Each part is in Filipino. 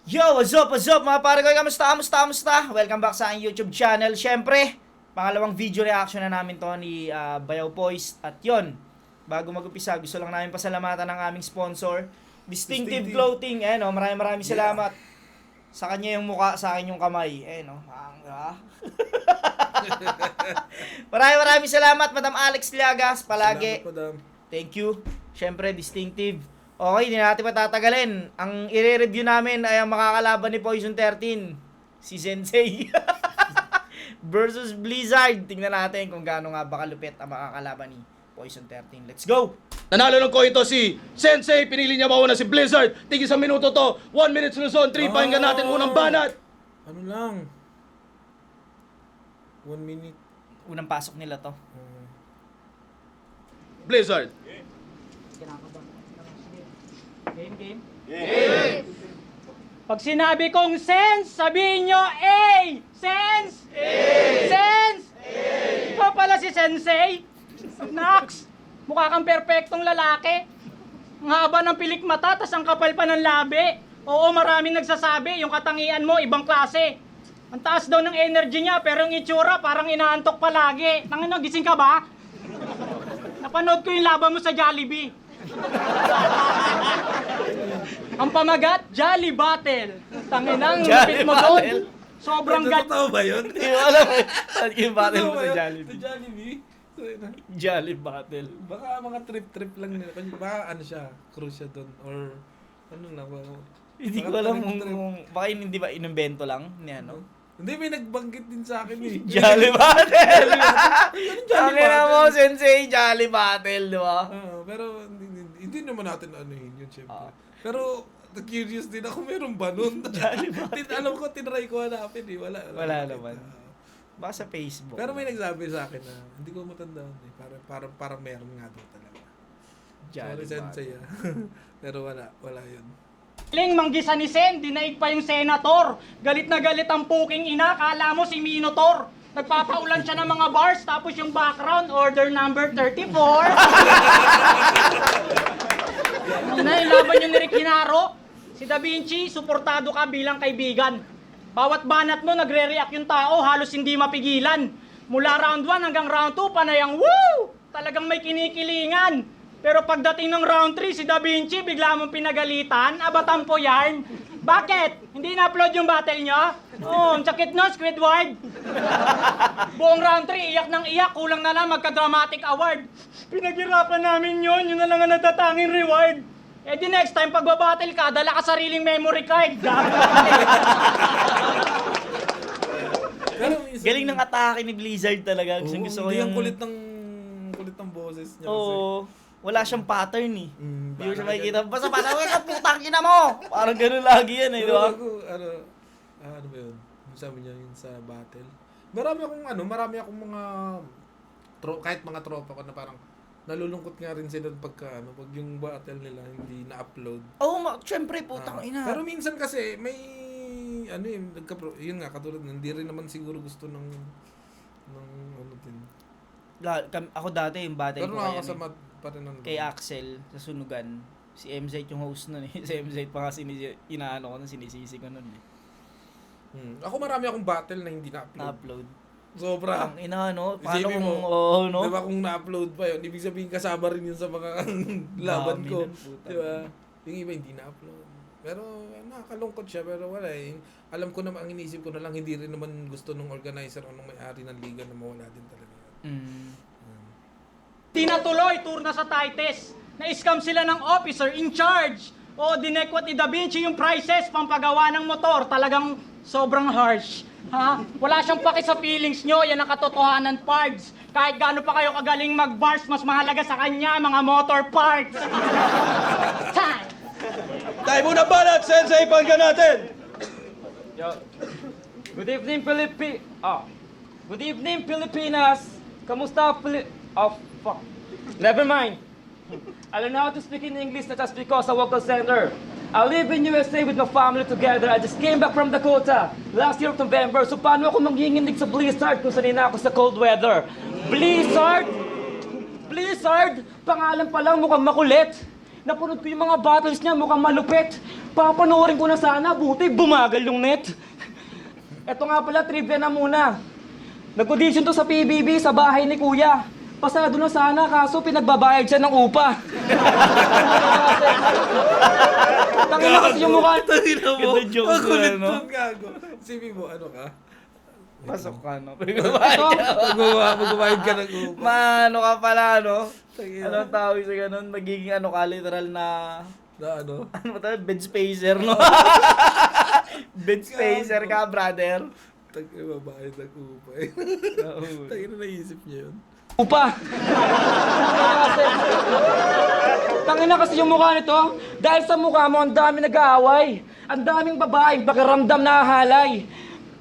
Yo, what's up mga pare ko? Kamusta? Welcome back sa aking YouTube channel. Siyempre, pangalawang video reaction na namin to ni Bayaw Boys. At yon, bago mag-upisa, gusto lang namin pasalamatan ng aming sponsor, Distinctive Clothing. Maraming salamat. Sa kanya yung muka, sa akin yung kamay. Maraming salamat, Madam Alex Liagas. Palagi. Salamat, Madam. Thank you. Siyempre, Distinctive. Okay, hindi natin patatagalin. Ang i-review namin ay ang makakalaban ni Poison 13, si Sensei. Versus Blizzard. Tingnan natin kung gaano nga ba kalupit ang makakalaban ni Poison 13. Let's go! Nanalo ng ko ito si Sensei. Pinili niya mauna si Blizzard. Tigil sa minuto to. 1 minute Luzon 3. Pakinggan natin unang banat. Ano lang? 1 minute. Unang pasok nila to. Blizzard. Game. Pag sinabi kong sense, sabihin nyo, A! Sense! A! Sense! A! Ikaw pala si Sensei? Nax! Mukha kang perpektong lalaki. Ang haba ng pilik mata, tas ang kapal pa ng labi. Oo, maraming nagsasabi, yung katangian mo, ibang klase. Ang taas daw ng energy niya, pero yung itsura, parang inaantok palagi. Tangina, gising ka ba? Napanood ko yung laban mo sa Jollibee. Ang pamagat, Jolly Battle. Tanginang lupit mo doon. Battle? Sobrang Totoo ba yun? Hindi ko alam eh. Yung battle mo sa Sa Jollibee. Jollibee? Jolly Battle. Baka mga trip-trip lang nila. Baka ano siya, cruise siya doon. Or ano lang. Hindi ko alam kung baka hindi ba inimbento lang ni ano. Hindi, may nagbanggit din sa akin eh. Jolly Battle! Jolly Ang ina mo, Battle. Sensei, Jolly Battle, di ba? Pero hindi naman natin ano yun, syempre. Pero curious din ako, meron ba nun? Alam ko, tinry ko hanapin eh. Wala naman. Baka sa Facebook. Pero may nagsabi sa akin na hindi ko matandaan eh. Parang meron nga daw talaga. Jolly Sorry, Sensei ah. Pero wala yun. Ling manggisa ni Sen, dinaig pa yung senator. Galit na galit ang puking ina, kala mo si Minotaur. Nagpapaulan siya ng mga bars, tapos yung background, order number 34. Na yung laban yung ni Rick Hinaro. Si Da Vinci, suportado ka bilang kaibigan. Bawat banat mo, nagre-react yung tao, halos hindi mapigilan. Mula round 1 hanggang round 2, panay ang woo! Talagang may kinikilingan. Pero pagdating ng round 3, si Da Vinci, bigla mong pinagalitan, abatampo yarn. Bakit? Hindi na-upload yung battle nyo? Oh, ang sakit no, Squidward. Buong round 3, iyak ng iyak, kulang na lang magka-dramatic award. Pinaghirapan namin yun na lang ang natatanging reward. Eh di next time, pag babattle ka, dala ka sariling memory card. Pero minsan, Galing ng atake ni Blizzard talaga. Gusto ko hindi yung... ang kulit ng boses niya Oo. Wala siyang pattern eh. Mm, Hindi mo siya parang makikita. Basta parang, ka putang ina mo! Parang ganun lagi yan eh, di ba? Ako, ano ba yun? Sabi niya yun sa battle. Marami akong mga kahit mga tropa ko na parang nalulungkot nga rin sila pag yung battle nila hindi na-upload. Oo, syempre putang ina. Pero minsan kasi may yun nga katulad hindi rin naman siguro gusto ng ano din. Ako dati yung battle Pero ko kay, nakakasama pa rin ng kay Axel sa Sunugan. Si MZ yung host nun eh. Si MZ pa nga inaano ko nun, sinisisi ko nun eh. Ako marami akong battle na hindi na-upload. Na-upload. Sobra. Ang ina, no? Paano Isipin kung, mo, no? Diba kung na-upload pa yun, ibig sabihin kasama rin yun sa mga laban Dami ko. nun, puta. Diba? Yung iba hindi na-upload. Pero nakakalungkot siya, pero wala eh. Alam ko naman, ang inisip ko na lang, hindi rin naman gusto nung organizer o nung may-ari ng liga na mawala din talaga. Di natuloy, tour na sa Tites. Na-scam sila ng officer in charge. O dinekwat ni Da Vinci yung prices pampagawa ng motor. Talagang sobrang harsh. Ha? Wala siyang paki sa feelings nyo. Yan ang katotohanan, parts. Kahit gaano pa kayo kagaling mag-bars, mas mahalaga sa kanya mga motor parts. Time! Tayo muna banat, Sensei. Pakinggan natin. Good evening, Good evening, Pilipinas. Kamusta, Oh, fuck. Never mind. I learned how to speak in English not just because I work call center. I live in USA with my family together. I just came back from Dakota last year of November. So paano ako manginginig sa Blizzard kung sanina ako sa cold weather? Blizzard? Blizzard? Pangalan pa lang mukhang makulit. Napunod ko yung mga battles niya, mukhang malupit. Papanoorin ko na sana, buti bumagal yung net. Eto nga pala, trivia na muna. Nag-audition to sa PBB sa bahay ni Kuya. Pasado na sana, kaso pinagbabayad siya ng upa. Tangina kasi yung mukha. Tangina mo. Ganda joke Ang kulit na, no? nun, gago. Sibi mo, ano ka? Pasok ka, no? Ito, Magbabayad ka ng upa. Mano ka pala, no? Tangina. Anong tawag sa ganun? Magiging ano ka, literal na... Na ano? Ano ba tayo? Bed spacer, no? Bed spacer ka, brother. Tangina, babayad ng upa eh. Tangina, naisip niya yun. upa. Tangina kasi yung mukha nito. Dahil sa mukha mo, ang dami nag-aaway. Ang daming babaeng pakiramdam na halay.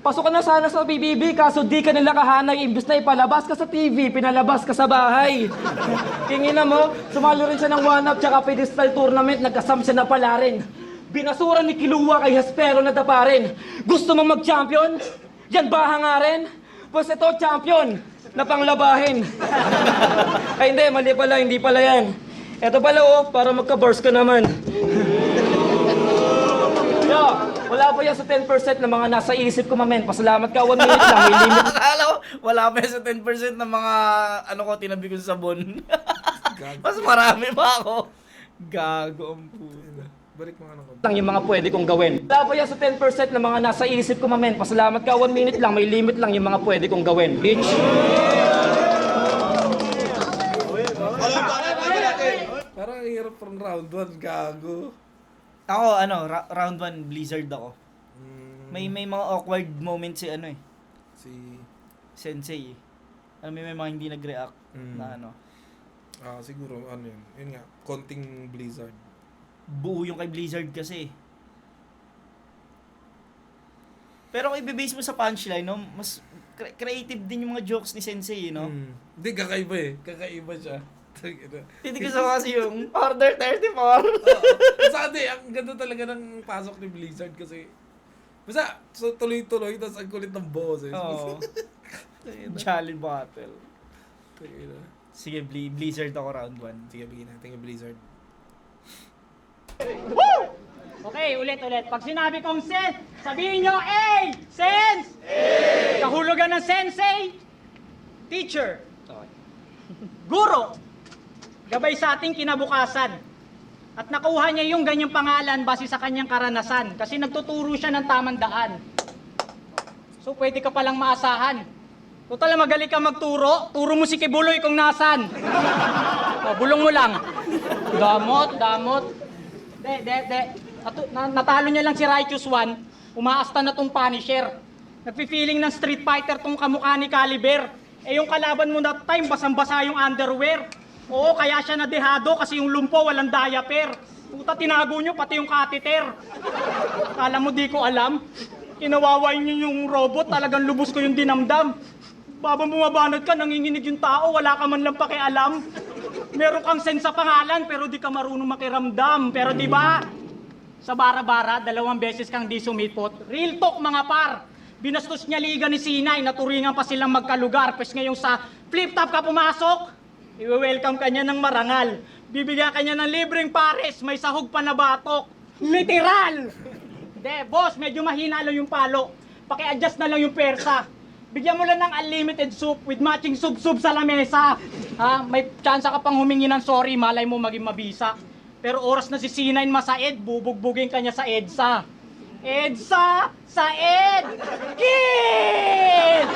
Pasok ka na sana sa BBB, kaso di ka nila kahanay. Imbes na ipalabas ka sa TV, pinalabas ka sa bahay. Kingina mo, sumalo rin siya ng one-up tsaka pedestal tournament, nagkasam siya na pala rin. Binasura ni Kilua kay Hespero na taparin. Gusto mong mag-champion? Yan ba hangarin? Pues ito, champion na panglabahin. Ay hindi, mali pala, hindi pala yan. Ito pala oh, para magka-burst ka naman. Yo, wala pa yan sa 10% na mga nasa isip ko, mamen. Pasalamat ka, 1 minute lang, may limit. Akala ko, wala pa yan sa 10% ng mga, ano ko, tinabi ko sa sabon. Mas marami pa ako. Gago ang puta. Balik mo ano ko. Lang yung mga pwede kong gawin. Wala pa yan sa 10% na mga nasa isip ko, mamen. Pasalamat ka, 1 minute lang, may limit lang yung mga pwede kong gawin. Bitch. Parang ang hirap from round 1, gago. Ako, ano, round 1, Blizzard ako. May mga awkward moments si ano eh, Si... Sensei eh. Alam mo, may mga hindi nag-react na ano. siguro, ano yun. Yun nga, konting Blizzard. Buo yung kay Blizzard kasi. Pero kung i-base mo sa punchline, no, mas creative din yung mga jokes ni Sensei, no? Hindi, kakaiba eh. Kakaiba siya. Tangina. Titigil sa kasi yung Order 34. Basta hindi, ang ganda talaga ng pasok ni Blizzard kasi basta so, tuloy-tuloy, tapos ang kulit ng boses. Oo. Jolly Battle. Tangina. Sige, Blizzard ako round 1. Sige, bigyan natin yung Blizzard. Okay, ulit. Pag sinabi kong sen, sabihin nyo, A! Sense! A! Kahulugan ng sensei, teacher. Guro. Gabay sa ating kinabukasan. At nakuha niya yung ganyang pangalan base sa kanyang karanasan. Kasi nagtuturo siya ng tamang daan. So pwede ka palang maasahan. Total magaling ka magturo, turo mo si Kibuloy kung nasan. O, bulong mo lang. Damot. Natalo niya lang si Righteous One, umaasta na tong Punisher. Nagpi-feeling ng Street Fighter tong kamukha ni Caliber. Eh yung kalaban mo that time, basang-basa yung underwear. Oo, kaya siya nadehado kasi yung lumpo walang diaper. Puta, tinago nyo pati yung catheter. Kala mo di ko alam? Kinawaway nyo yung robot, talagang lubos ko yung dinamdam. Babang bumabanod ka, nanginginig yung tao, wala ka man lang pakialam. Meron kang sense sa pangalan, pero di ka marunong makiramdam. Pero di ba? Sa bara-bara, 2 beses kang di sumipot. Real talk mga par. Binastos niya liga ni Sinay, naturingan pa silang magkalugar. Pes ngayong sa flip-top ka pumasok, i-welcome ka niya ng marangal. Bibigyan ka niya ng libreng pares, may sahog pa na batok. Literal! Hindi, boss, medyo mahina lang yung palo. Paki-adjust na lang yung persa. Bigyan mo lang ng unlimited soup with matching sub-sub sa lamesa. Ha? May chance ka pang humingi ng sorry, malay mo maging mabisa. Pero oras na si C9 masaid, bubugbugin ka niya sa EDSA. EDSA! Sa ED! Kid!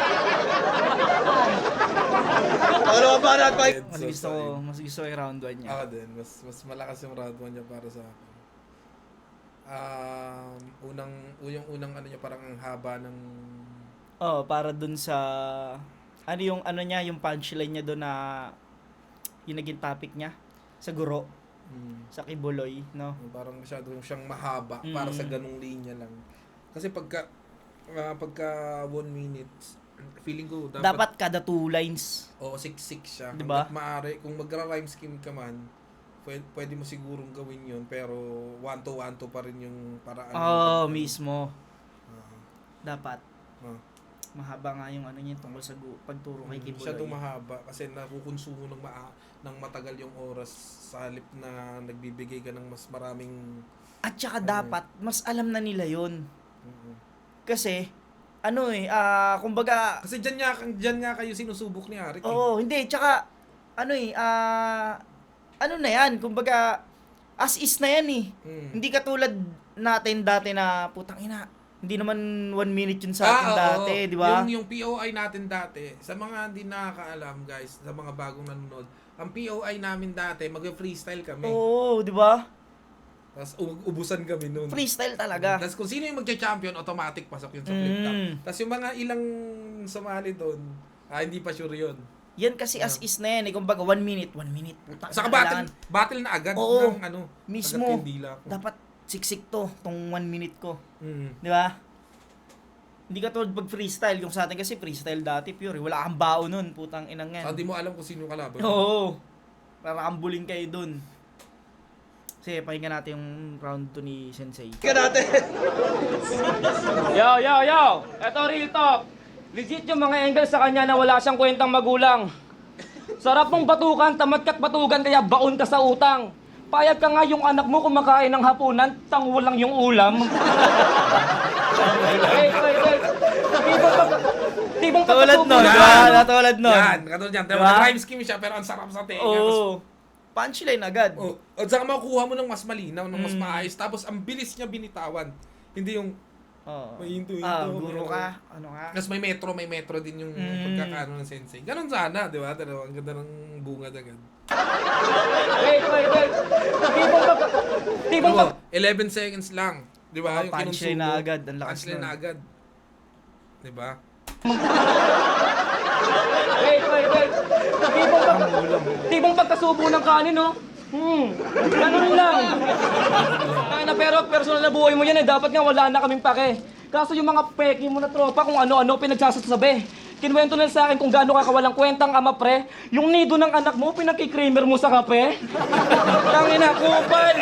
Ano ba na pa? Mas gusto ko yung round 1 niya. Ako din, mas malakas yung round 1 niya para sa akin. Yung unang ano niya, parang ang haba ng... Oh, para dun sa ano yung ano niya, yung punchline niya doon na yung naging topic niya sa guro, sa Kibuloy, no? Parang masyado siyang mahaba para sa ganung linya lang. Kasi pagka 1 minute, feeling ko Dapat kada 2 lines. Oo, siksik siya. Diba? Hanggat maaari, kung magra-rhyme scheme ka man, pwede mo sigurong gawin yun, pero one to pa rin yung paraan. Oh, mismo. Ah. Dapat. Ah. Mahaba nga yung ano niya tungkol sa pagturo kay Kibuloy. Masyadong mahaba kasi nakukonsumo ng matagal yung oras sa halip na nagbibigay ka ng mas maraming At saka dapat, mas alam na nila yon. Kasi, kumbaga, Kasi dyan nga kayo sinusubok ni Arik. oo, hindi, tsaka, ano na yan, kumbaga, as is na yan eh. Hindi katulad natin dati na, putang ina, hindi naman 1 minute yun sa atin dati, oo. di ba? Yung POI natin dati, sa mga hindi nakakaalam guys, sa mga bagong nanonood, ang POI namin dati, mag-freestyle kami. Oo, di ba? Tapos ubusan kami noon. Freestyle talaga. Tapos kung sino yung magcha-champion, automatic pasok yun sa flip top. Tapos yung mga ilang sumali doon, hindi pa sure yun. Yan kasi as is na yan eh. Kumbaga 1 minute, putang Saka ina, battle na agad Oo. ng mismo, agad yung dila ko. dapat siksik to, tong 1 minute ko. Mm. Di ba? Hindi ka tulad pag freestyle. Yung sa atin kasi freestyle dati, pure. Wala kang bao nun, putang inang yan. So, di mo alam kung sino kalaban. Oo. Para ambulin kayo dun. Sige, pakinggan natin yung round 2 ni Sensei. Yo! Eto real talk. Legit yung mga angle sa kanya na wala siyang kwentang magulang. Sarap mong batukan, tamad ka't batugan, kaya baon ka sa utang. Payag ka nga yung anak mo kumakain ng hapunan, tango lang yung ulam. Hey. Tibong Tulad nun, pagkatubo di na. ba? Natulad nun. Yan, katulad yan. Diba? Rhyme scheme siya, pero ang sarap sa tenga. Oo. Punchline agad. Oh, at saka makukuha mo ng mas malinaw, ng mas maayos. Tapos ang bilis niya binitawan. Hindi yung Oo. may hinto. Guro ka. Ano ka? Tapos may metro din yung pagkakaano ng sensei. Ganon sana, di ba? Pero ang ganda ng bungad agad. Hey. Tibong Ano, 11 seconds lang. Di ba? Mga punchline na agad. Ang lakas Punchline nun. na agad. Di ba? Hey. Tibong pagkasubo ng kanin, no? Ganun lang. Pero personal na buhay mo yan eh. Dapat nga wala na kaming pake. Kaso yung mga peki mo na tropa kung ano-ano pinagsasasabi. Kinuwento na sa akin kung gaano ka kawalang kwentang ama pre. Yung nido ng anak mo, pinakikreamer mo sa kape. Tangina, kupal.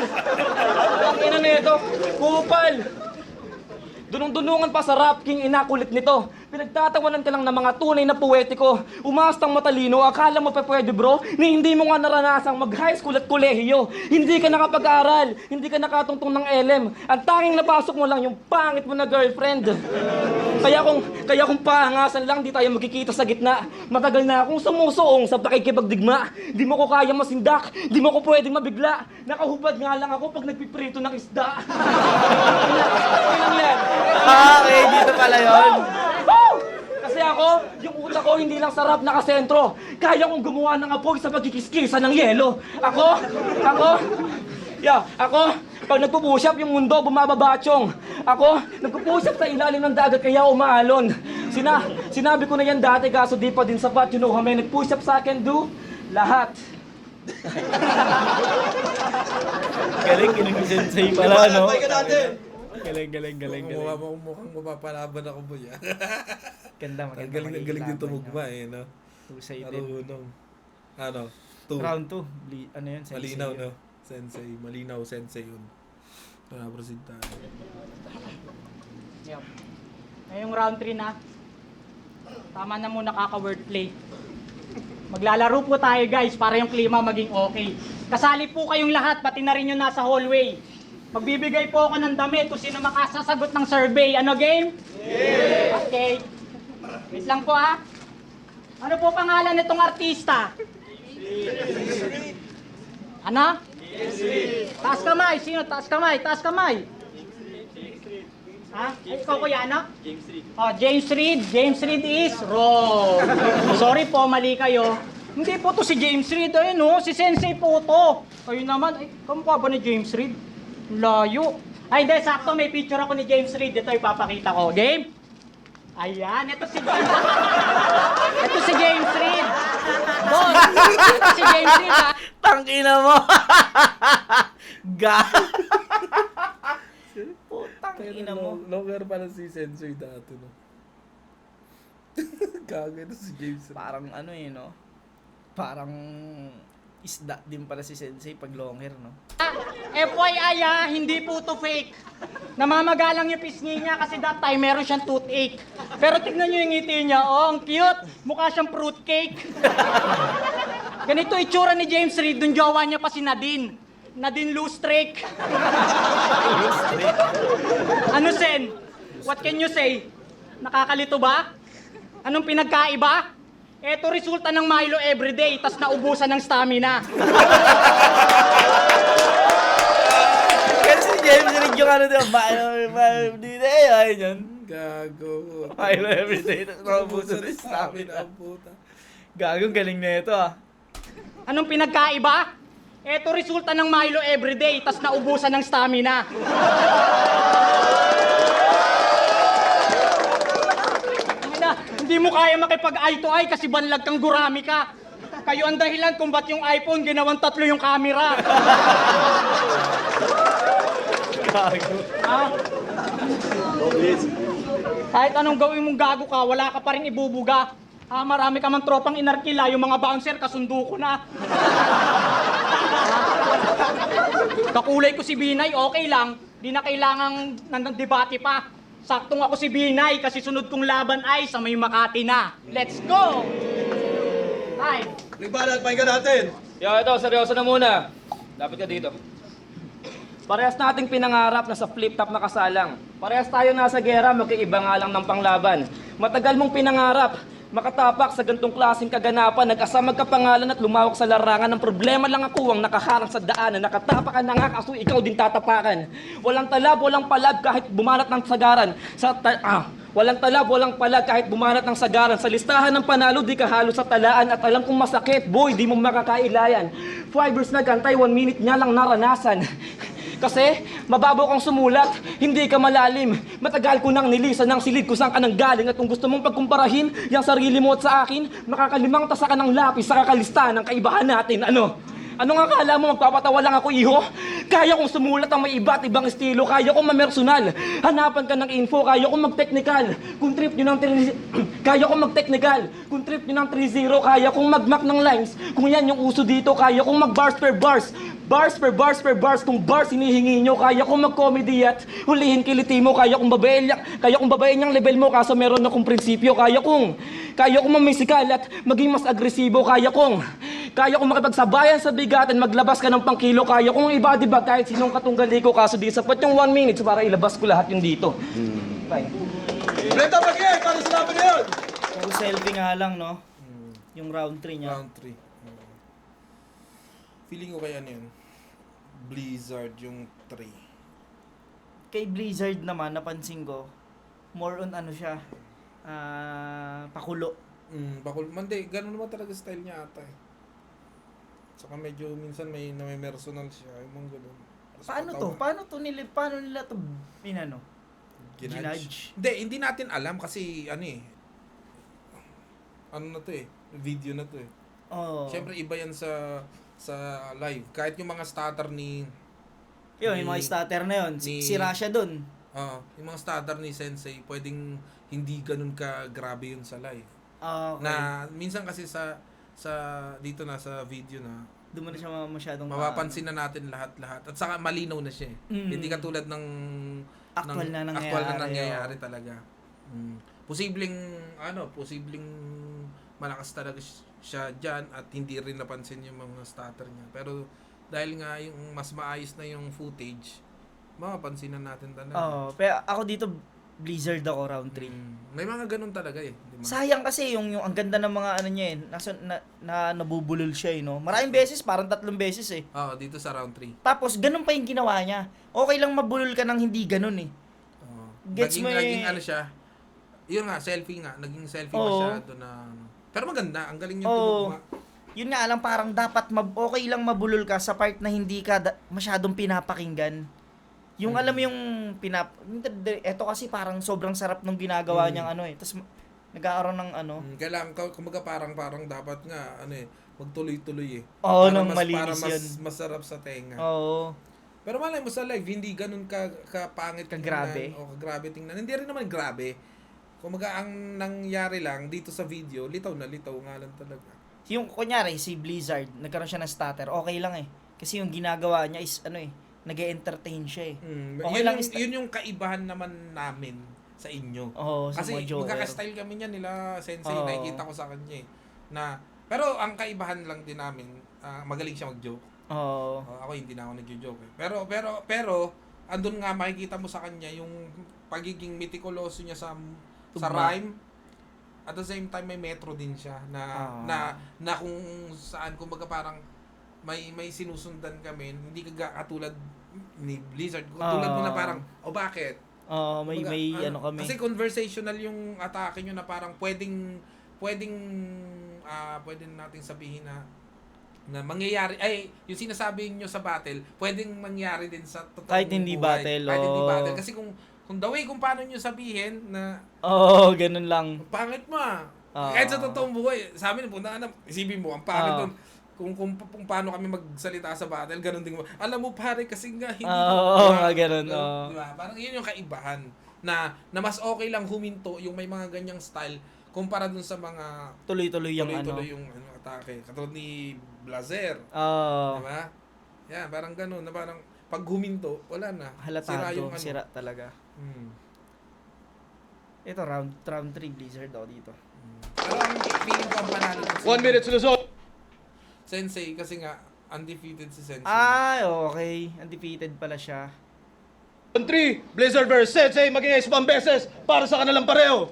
Tangina nito, kupal. Dunong-dunungan pa sa rap king inakulit nito. Pinagtatawanan ka lang ng mga tunay na puwetiko. Umastang matalino, akala mo pa pwede bro, ni hindi mo nga naranasang mag-high school at kolehiyo. Hindi ka nakapag-aral, hindi ka nakatungtong ng LM. Ang tanging napasok mo lang yung pangit mo na girlfriend. Kaya kung paangasan lang, di tayo magkikita sa gitna. Matagal na akong sumusuong sa pakikipagdigma. Di mo ko kaya masindak, di mo ko pwedeng mabigla. Nakahubad nga lang ako pag nagpiprito ng isda. Ilang yan. Okay, dito pala yun. Woo! Kasi ako, yung utak ko hindi lang sarap nakasentro. Kaya kong gumawa ng apoy sa pagkikiskisa ng yelo. Ako, pag nagpo-push up yung mundo, bumababatyong. Ako, nagpo-push up sa ilalim ng dagat kaya umaalon. Sinabi ko na yan dati kaso di pa din sapat. You know how many push up sa akin do? Lahat. Galing, ni Sensei pala, no? Galing. Mukhang mapapalaban ako mo yan. Ganda, Ang maganda. galing din tumugma eh, no? Two-sided. Marunong. Ano? Round 2. Ano yun? Sensei? Malinaw, no? Sensei. Malinaw, sensei yun. Proceed tayo. Yep. Ngayong round 3 na. Tama na muna kaka-wordplay. Maglalaro po tayo guys para yung klima maging okay. Kasali po kayong lahat, pati na rin yung nasa hallway. Magbibigay po ako ng damit kung sino makasasagot ng survey. Ano game? Yeah! Okay. Wait lang po ha. Ano po pangalan nitong artista? Ano? Taas kamay. Sino? Taas kamay. Ha? Ay, ikaw kuya, ano? James Reid. Oh, James Reid. James Reid is wrong. Sorry po, mali kayo. Hindi po to si James Reid. Ayun no, si Sensei po to. Kayo naman, ay, kamukha ba ni James Reid? Layo. Ay, hindi, sakto may picture ako ni James Reid. Ito ipapakita ko. Game? Ayan, ito si James. Ito si James Reid. Boss, ito si James Reid ha. Tangina mo! Putang ina mo. Longer pala si Sensei dati, no? Gago ito si James. Parang ano eh, no? Parang isda din pala si Sensei pag long hair, no? FYI hindi po to fake. Namamagalang yung pisngi niya kasi that time meron siyang toothache. Pero tignan niyo yung ngiti niya, oh, ang cute. Mukha siyang fruitcake. Ganito itsura ni James Reid, nung jowa niya pa si Nadine. Nadine lose streak. Ano, Sen? What can you say? Nakakalito ba? Anong pinagkaiba? Eto resulta ng Milo everyday, tas naubusan ng stamina. Kasi si James Rick yung ano doon, dito ayun yun. Gago. Milo everyday, tapos naubusan ng stamina. Ang puta. Gagong galing na ito ah. Anong pinagkaiba? Eto resulta ng Milo everyday, tas naubusan ng stamina. Hindi mo kaya makipag-eye to eye kasi banlag kang gurami ka. Kayo ang dahilan kung ba't yung iPhone ginawang 3 yung camera. Ah? Kahit anong gawin mong gago ka, wala ka pa rin ibubuga. Marami ka man tropang inarkila, yung mga bouncer, kasundo ko na. Kakulay ko si Binay, okay lang. Di na kailangang debate pa. Saktong ako si Binay kasi sunod kong laban ay sa may Makati na. Let's go! Hi! Nagbalag, pakinggan natin. Yo, ito, seryoso na muna. Dapat ka dito. Parehas nating pinangarap na sa flip-top na kasalang. Parehas tayo nasa gera, magkaiba nga lang ng panglaban. Matagal mong pinangarap, makatapak sa gantong klaseng kaganapan, nag-asa magkapangalan at lumawak sa larangan. Ng problema lang ako ang nakaharang sa daanan, nakatapakan na nga kaso ikaw din tatapakan. Walang talab, walang palab kahit bumanat ng sagaran. Walang talab, walang palag kahit bumanat ng sagaran. Sa listahan ng panalo, di ka halo sa talaan. At alam kong masakit, boy, di mo makakailayan. 5 years nagkantay, 1 minute niya lang naranasan. Kasi, mababaw kang sumulat, hindi ka malalim. Matagal ko nang nilisan ng silid kung saan ka nang galing. At kung gusto mong pagkumparahin, yung sarili mo at sa akin, makakalimang tasa ka ng lapis sa kakalista ng kaibahan natin. Ano nga akala mo, magpapatawa lang ako, iho? Kaya kong sumulat ang may iba't ibang estilo, kaya kong mamersonal. Hanapan ka ng info, kaya kong mag-technical. Kung trip nyo ng kaya kong mag-technical. Kung trip nyo ng 3-0, kaya kong mag-map ng lines. Kung yan yung uso dito, kaya kong mag-bars per bars. Bars per bars per bars, kung bars hinihingi nyo, kaya kong mag-comedy at hulihin kiliti mo, kaya kong babayin yung level mo, kaso meron akong prinsipyo, kaya kong mamisikal at maging mas agresibo, kaya kong makipagsabayan sa bigatin, maglabas ka ng pangkilo, kaya kong iba-diba kahit sinong katunggali ko, kaso di sapat yung 1 minute para ilabas ko lahat yung dito. Bye. Brenda Bagay, paano sinabi na yun? Puro selfie nga lang, no? Yung round 3 niya. Round 3. Feeling ko kaya ano yun? Blizzard yung 3. Kay Blizzard naman, napansin ko, more on ano siya, pakulo. Bakul. Mandi, ganun naman talaga style niya ata eh. Saka medyo minsan may personal siya, yung mga ganun. Tapos Paano nila to inano? Ginudge? Hindi natin alam kasi ano eh. Ano na to eh, video na to eh. Oh. Siyempre iba yan sa live. Kahit yung mga starter ni Yung mga starter na yun, si Rasha dun. yung mga starter ni Sensei, pwedeng hindi ganun ka grabe yun sa live. Okay. Na minsan kasi sa dito na sa video na Doon mo na siya masyadong mapapansin na natin lahat-lahat. At saka malinaw na siya eh. Hindi katulad ng Actual na nangyayari talaga. Posibleng malakas talaga siya dyan at hindi rin napansin yung mga starter niya. Pero dahil nga yung mas maayos na yung footage, mapapansin na natin talaga. Pero ako dito, Blizzard ako round 3. May mga ganun talaga eh. Di ba? Sayang kasi yung ang ganda ng mga ano niya nabubulol siya no. Maraming beses, parang 3 beses eh. Dito sa round 3. Tapos ganun pa yung ginawa niya. Okay lang mabulol ka ng hindi ganun eh. Gets mo Naging ano siya. Yun nga, selfie nga. Naging selfie masyado na ano. Pero maganda, ang galing yung tugma. Yun nga lang parang dapat okay lang mabulol ka sa part na hindi ka masyadong pinapakinggan. Yung alam mo yung eto kasi parang sobrang sarap nung ginagawa niyang ano eh. Tapos nag-aaroon ng ano. Kailangan kumbaga parang dapat nga ano eh, magtuloy-tuloy eh. Nang malinis para yun. masarap sa tenga. Oo. Pero malay mo sa live, hindi ganun kapangit Kagrabe. Kagrabe tingnan. Hindi rin naman grabe. Kumbaga ang nangyari lang dito sa video, litaw na litaw nga lang talaga. Yung kunyari si Blizzard, nagkaroon siya ng stutter, okay lang eh. Kasi yung ginagawa niya is ano eh, nag-entertain siya eh. Okay lang Yun yung kaibahan naman namin sa inyo. Sa Kasi mga joker. magkaka-style kami niyan nila Sensei, nakikita ko sa kanya eh. Pero ang kaibahan lang din namin, magaling siya mag-joke. Oo. Ako hindi na ako nagjo-joke eh. Pero andun nga makikita mo sa kanya yung pagiging meticuloso niya sa Tugma. rhyme. At the same time may metro din siya Ah. na kung saan kumbaga parang may sinusundan kami, hindi katulad ni Blizzard. Katulad mo na parang bakit? Oo, may Kumbaga, ano kami. Kasi conversational yung atake nyo na parang pwedeng pwede nating sabihin na mangyayari yung sinasabi niyo sa battle, pwedeng mangyari din sa totoong Kahit hindi buhay. battle, Kahit hindi oo. battle. Kasi kung the way kung paano niyo sabihin na Oo, ganun lang. pangit mo Oo. kahit sa totoong buhay, sa amin punta ka na, isipin mo, ang pangit Oo. doon. Kung paano kami magsalita sa battle, ganun din mo. Alam mo pare, kasi nga hindi Oo, diba? nga ganun, oo. Diba? Parang yun yung kaibahan na mas okay lang huminto yung may mga ganyang style kumpara dun sa mga Tuloy-tuloy yung ano. tuloy-tuloy yung atake. Katulad ni Blazer. Oo. Diba? Yan, parang ganun na parang pag huminto, wala na. Sira Halatado, yung ano. sira talaga. Ito, round 3 Blizzard ako dito. Pero ang feeling ko ang panalo ng 1 minute to Luzon. Sensei kasi nga undefeated si Sensei. Ay, okay. Undefeated pala siya. 3, Blizzard versus Sensei, maging pang beses para sa kanilang pareho.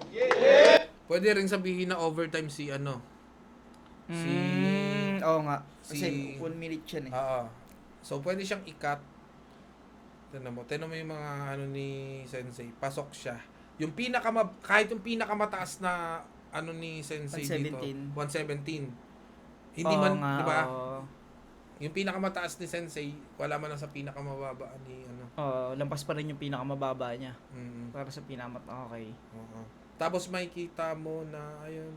Pwede rin sabihin na overtime si Oo nga. Kasi si- 1 minute yan eh. Oo. So pwede siyang i-cut. Tignan mo yung mga ano ni Sensei. Pasok siya. Yung kahit yung pinakamataas na ano ni Sensei 117. dito, 117. Hindi Oo man, nga, 'di ba? oo. Yung pinakamataas ni Sensei, wala man lang sa pinakamababa ni ano. Oo, lampas pa rin yung pinakamababa niya. Mm. Para sa pinamat, okay. Oo. Tapos makikita mo na ayun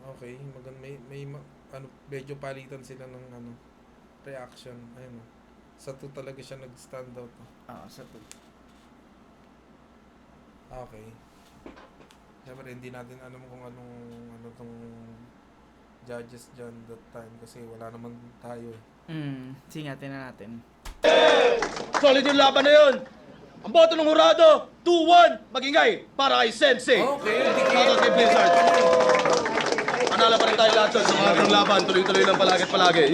okay, ano medyo palitan sila ng ano reaction. Ayun. Sa to talaga siya nag-stand out. Oo, sa to. Okay. Siyempre, hindi natin alam kung ano tong judges dyan that time kasi wala naman tayo eh. Singatin na natin. Solid yung laban na yun. Ang boto ng hurado, 2-1, magingay para kay Sensei. Okay, Para kay Blizzard. Panalo pa rin tayo lahat sa mga ganung laban. Tuloy-tuloy lang palagi.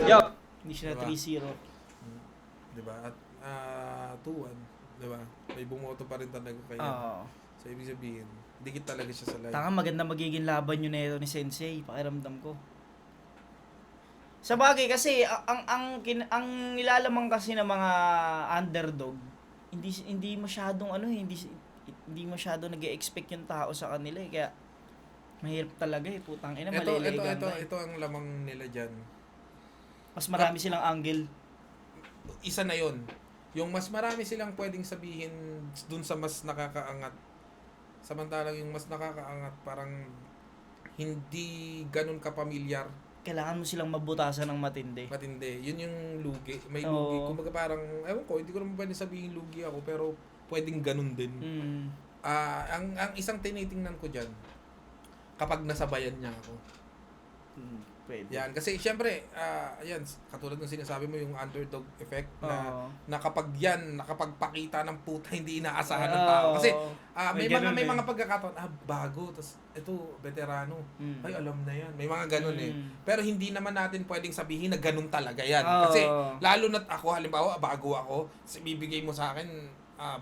Yeah. Hindi siya na Diba? 3-0. Diba? At 2-1, diba? May bumoto pa rin talaga kayo. Oo. So, ibig sabihin, dikit talaga siya sa live. Tanga, maganda magiging laban yun na ito ni Sensei. Pakiramdam ko. Sa bagay kasi ang nilalamang kasi ng mga underdog, hindi masyadong hindi masyadong nag-expect yung tao sa kanila eh. Kaya mahirap talaga eh, putang ina, maliligan ka eh. Ito ang lamang nila dyan. Mas marami silang angle. Isa na yon. Yung mas marami silang pwedeng sabihin dun sa mas nakakaangat. Samantalang yung mas nakakaangat parang hindi ganun kapamilyar. Kailangan mo silang mabutasan ng matindi. Matindi. Yun yung lugi. May Oo. lugi. Kumbaga parang, ewan ko, hindi ko naman pwede sabihin lugi ako, pero pwedeng ganun din. Ang isang tinitingnan ko dyan, kapag nasabayan niya ako. Pwede. Yan. Kasi syempre, yan, katulad ng sinasabi mo, yung underdog effect na kapag yan, nakapagpakita ng puta, hindi inaasahan ng tao. Kasi may ganun mga pagkakataon, bago, tapos ito, veterano. Ay, alam na yan. May mga ganun eh. Pero hindi naman natin pwedeng sabihin na ganun talaga yan. Kasi lalo na't ako, halimbawa, bago ako, bibigay mo sa akin,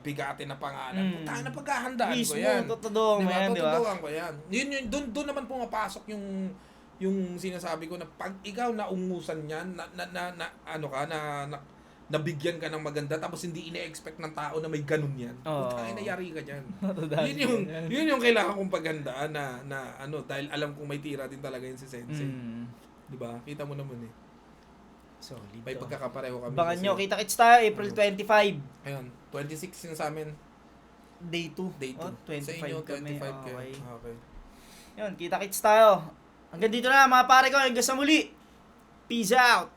bigatin na pangalan. Puta na paghahandaan ko Mismo, yan. totoo mo yan, di ba? Tutuduan ko yan. Yun, doon naman pumapasok yung sinasabi ko na pag ikaw naungusan yan, nabigyan ka ng maganda tapos hindi ine-expect ng tao na may ganun yan. Puta, nayari ka dyan. yun yung kailangan kong paghandaan na dahil alam kong may tira din talaga yun si Sensei. Diba? Kita mo naman eh. Solid. May pagkakapareho kami. Abangan kasi- nyo, kita-kits tayo, April 25. Ayun, 26 yun sa amin. Day 2. Day 2. Oh, 25 sa inyo, kami. 25 kayo. Okay. Okay. Yun, kita-kits tayo. Hanggang dito na mga pare ko, hanggang sa muli. Peace out!